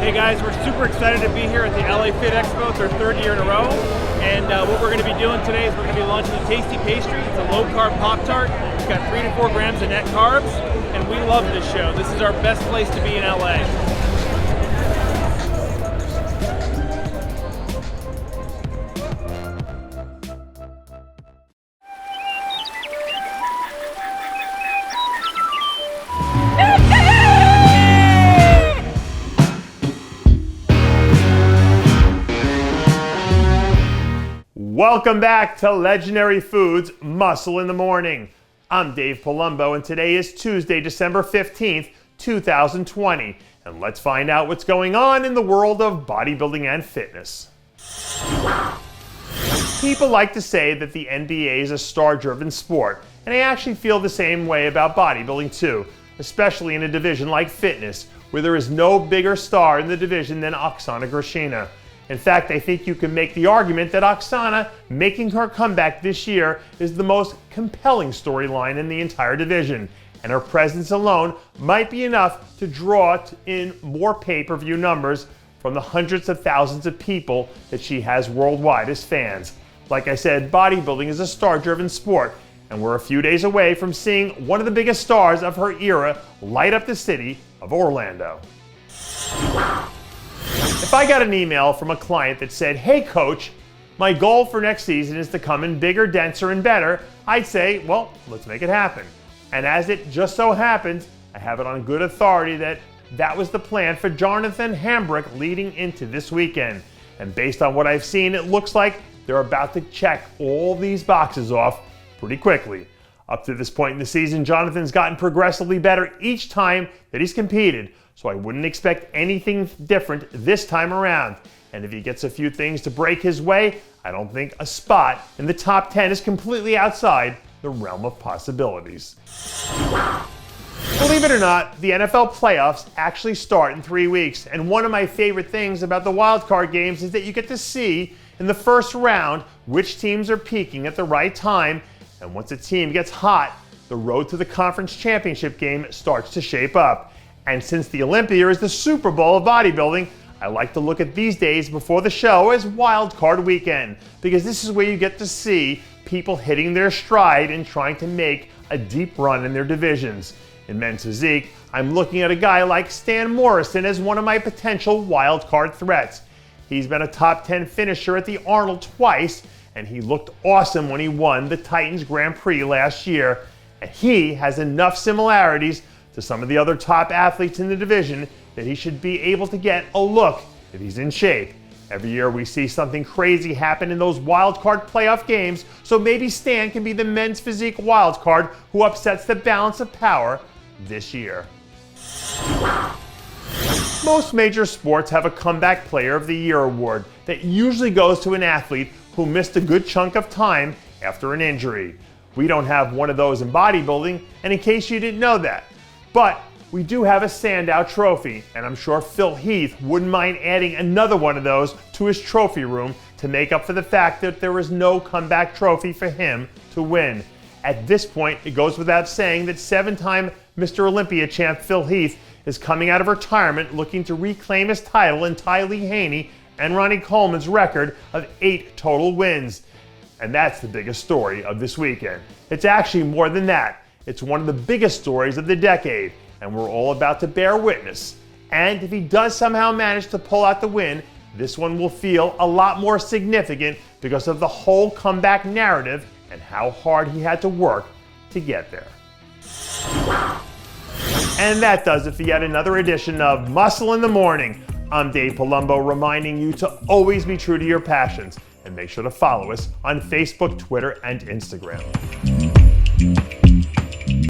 Hey guys, we're super excited to be here at the LA Fit Expo. It's our third year in a row. And what we're going to be doing today is we're going to be launching a tasty pastry. It's a low-carb Pop-Tart. It's got 3 to 4 grams of net carbs. And we love this show. This is our best place to be in LA. Welcome back to Legendary Foods Muscle in the Morning. I'm Dave Palumbo, and today is Tuesday, December 15th, 2020. And let's find out what's going on in the world of bodybuilding and fitness. People like to say that the NBA is a star-driven sport, and I actually feel the same way about bodybuilding too, especially in a division like fitness, where there is no bigger star in the division than Oksana Grishina. In fact, I think you can make the argument that Oksana making her comeback this year is the most compelling storyline in the entire division, and her presence alone might be enough to draw in more pay-per-view numbers from the hundreds of thousands of people that she has worldwide as fans. Like I said, bodybuilding is a star-driven sport, and we're a few days away from seeing one of the biggest stars of her era light up the city of Orlando. If I got an email from a client that said, "Hey coach, my goal for next season is to come in bigger, denser, and better," I'd say, well, let's make it happen. And as it just so happens, I have it on good authority that that was the plan for Jonathan Hambrick leading into this weekend. And based on what I've seen, it looks like they're about to check all these boxes off pretty quickly. Up to this point in the season, Jonathan's gotten progressively better each time that he's competed, so I wouldn't expect anything different this time around. And if he gets a few things to break his way, I don't think a spot in the top 10 is completely outside the realm of possibilities. Believe it or not, the NFL playoffs actually start in 3 weeks, and one of my favorite things about the wildcard games is that you get to see in the first round which teams are peaking at the right time, and once a team gets hot, the road to the conference championship game starts to shape up. And since the Olympia is the Super Bowl of bodybuilding, I like to look at these days before the show as wild card weekend, because this is where you get to see people hitting their stride and trying to make a deep run in their divisions. In men's physique, I'm looking at a guy like Stan Morrison as one of my potential wild card threats. He's been a top 10 finisher at the Arnold twice, and he looked awesome when he won the Titans Grand Prix last year. And he has enough similarities to some of the other top athletes in the division that he should be able to get a look if he's in shape. Every year we see something crazy happen in those wild card playoff games, so maybe Stan can be the men's physique wild card who upsets the balance of power this year. Most major sports have a Comeback Player of the Year award that usually goes to an athlete who missed a good chunk of time after an injury. We don't have one of those in bodybuilding, and in case you didn't know that, but we do have a standout trophy, and I'm sure Phil Heath wouldn't mind adding another one of those to his trophy room to make up for the fact that there was no comeback trophy for him to win. At this point, it goes without saying that 7-time Mr. Olympia champ Phil Heath is coming out of retirement looking to reclaim his title in Ty Lee Haney and Ronnie Coleman's record of 8 total wins. And that's the biggest story of this weekend. It's actually more than that. It's one of the biggest stories of the decade, and we're all about to bear witness. And if he does somehow manage to pull out the win, this one will feel a lot more significant because of the whole comeback narrative and how hard he had to work to get there. And that does it for yet another edition of Muscle in the Morning. I'm Dave Palumbo, reminding you to always be true to your passions, and make sure to follow us on Facebook, Twitter, and Instagram.